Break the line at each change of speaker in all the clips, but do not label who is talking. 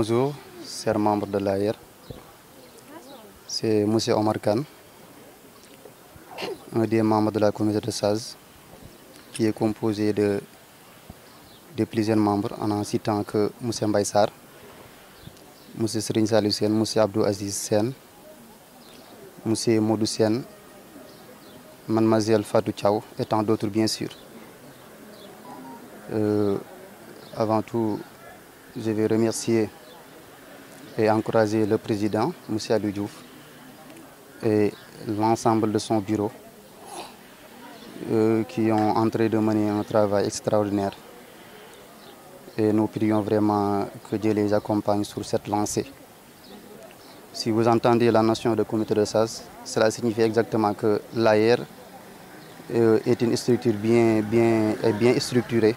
Bonjour, chers membres de l'AER. C'est M. Omar Khan, un des membres de la communauté de SAZ, qui est composé de plusieurs membres, en citant que M. Mbaïsar, M. Serigne Salou Sen, M. Abdou Aziz Sen, M. Modou Sen, Mademoiselle Fatou Tchao et tant d'autres bien sûr. Avant tout, je vais remercier et encourager le président, M. Aliou Diouf, et l'ensemble de son bureau qui ont en train de mener un travail extraordinaire. Et nous prions vraiment que Dieu les accompagne sur cette lancée. Si vous entendez la notion de comité de SAZ, cela signifie exactement que l'AER est une structure bien structurée.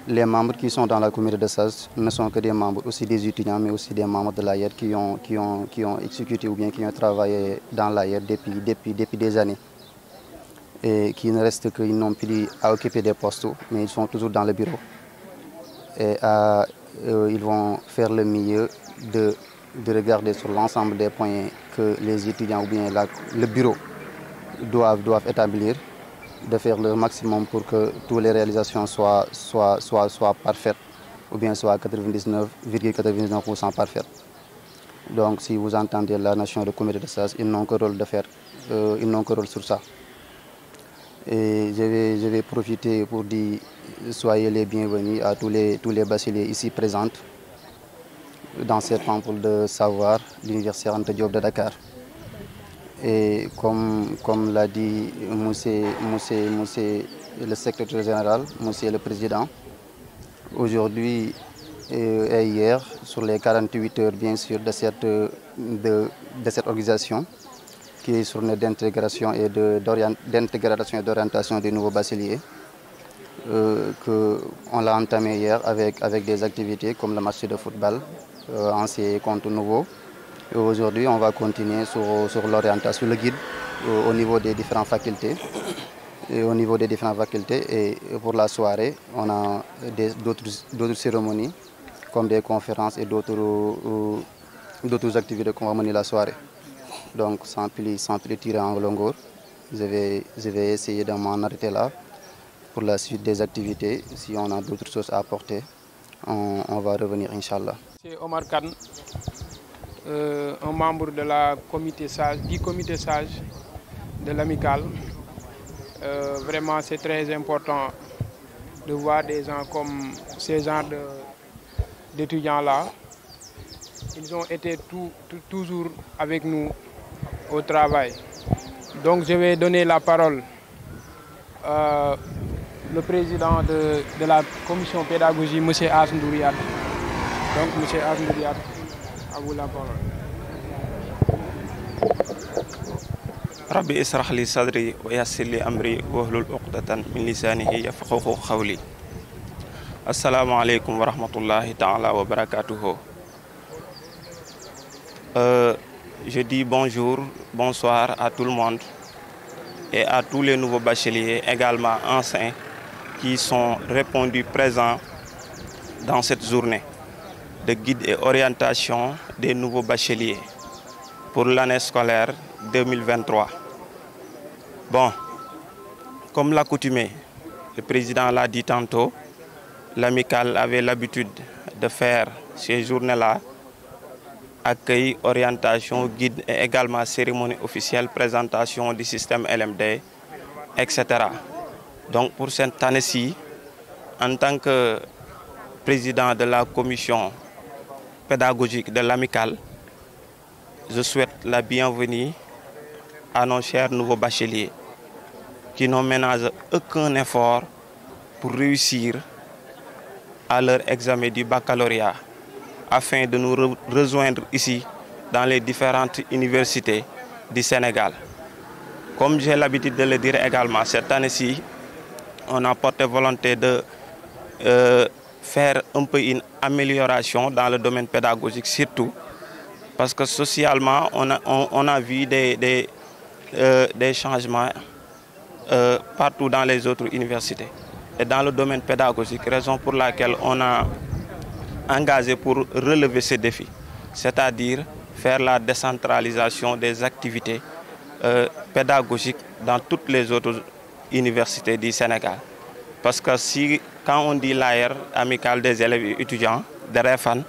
Les membres qui sont dans la communauté de SAZ ne sont que des membres, aussi des étudiants, mais aussi des membres de l'AER qui ont exécuté ou bien qui ont travaillé dans l'AER depuis des années. Et qui ne restent qu'ils n'ont plus à occuper des postes, mais ils sont toujours dans le bureau. Et ils vont faire le mieux de regarder sur l'ensemble des points que les étudiants ou bien le bureau doivent établir, de faire le maximum pour que toutes les réalisations soient parfaites, ou bien soient 99,99% parfaites. Donc si vous entendez la notion de comité de SAZ, ils n'ont que rôle de faire, ils n'ont que rôle sur ça. Et je vais profiter pour dire soyez les bienvenus à tous les bacheliers ici présents dans cette temple de savoir, l'université Anta Diop de Dakar. Et comme l'a dit monsieur le secrétaire général, monsieur le président, aujourd'hui et hier, sur les 48 heures bien sûr de cette organisation, qui est sur une d'intégration et d'orientation des nouveaux bacheliers, qu'on l'a entamé hier avec des activités comme le match de football, ancien contre nouveau. Et aujourd'hui, on va continuer sur l'orientation, le guide au niveau des différentes facultés. Et au niveau des différentes facultés, et pour la soirée, on a d'autres cérémonies, comme des conférences et d'autres activités qu'on va mener la soirée. Donc, sans plus tirer en longueur, je vais essayer de m'en arrêter là. Pour la suite des activités, si on a d'autres choses à apporter, on va revenir, Inch'Allah.
C'est Omar Khan, un membre de la comité SAGE, du comité SAGE de l'amicale. Vraiment, c'est très important de voir des gens comme ces genres d'étudiants-là. Ils ont été toujours avec nous au travail. Donc je vais donner la parole le président de la commission pédagogie, M. Asndouriat. Donc M. Asndouriat, à vous la parole.
Rabbi israh li sadri wa yassir li amri wahlul uqdatan min lisanihi yafqahu qawli. Assalamu alaikum wa rahmatullahi ta'ala wa barakatuhu. Je dis bonjour, bonsoir à tout le monde et à tous les nouveaux bacheliers, également anciens, qui sont répondus présents dans cette journée de guide et orientation des nouveaux bacheliers pour l'année scolaire 2023. Bon, comme l'accoutumée, le président l'a dit tantôt, l'amicale avait l'habitude de faire ces journées-là, accueil, orientation, guide et également cérémonie officielle, présentation du système LMD, etc. Donc pour cette année-ci, en tant que président de la commission pédagogique de l'amicale, je souhaite la bienvenue à nos chers nouveaux bacheliers qui n'ont ménagé aucun effort pour réussir à leur examen du baccalauréat afin de nous rejoindre ici dans les différentes universités du Sénégal. Comme j'ai l'habitude de le dire également, cette année-ci, on a porté volonté de faire un peu une amélioration dans le domaine pédagogique, surtout parce que socialement, on a vu des changements partout dans les autres universités. Et dans le domaine pédagogique, raison pour laquelle on a engagés pour relever ces défis, c'est-à-dire faire la décentralisation des activités pédagogiques dans toutes les autres universités du Sénégal. Parce que quand on dit l'AR, amicale des élèves et étudiants de Réfane,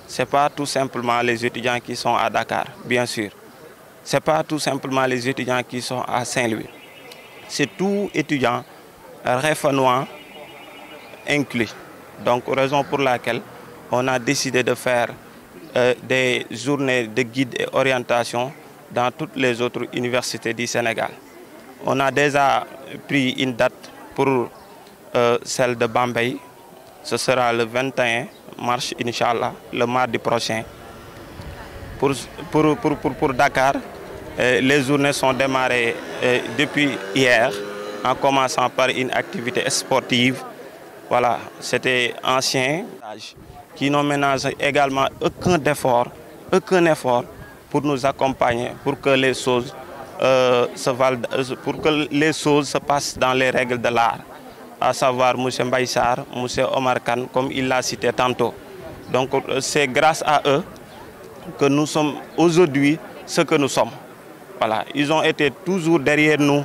ce n'est pas tout simplement les étudiants qui sont à Dakar, bien sûr. Ce n'est pas tout simplement les étudiants qui sont à Saint-Louis. C'est tout étudiant réfanois inclus. Donc, raison pour laquelle on a décidé de faire des journées de guide et orientation dans toutes les autres universités du Sénégal. On a déjà pris une date pour celle de Bambey. Ce sera le 21 mars, Inch'Allah, le mardi prochain. Pour Dakar, les journées sont démarrées depuis hier, en commençant par une activité sportive. Voilà, c'était ancien, qui n'ont ménagé également aucun effort pour nous accompagner, pour que les choses se passent dans les règles de l'art, à savoir M. Mbaïsar, M. Omar Khan, comme il l'a cité tantôt. Donc c'est grâce à eux que nous sommes aujourd'hui ce que nous sommes. Voilà, ils ont été toujours derrière nous.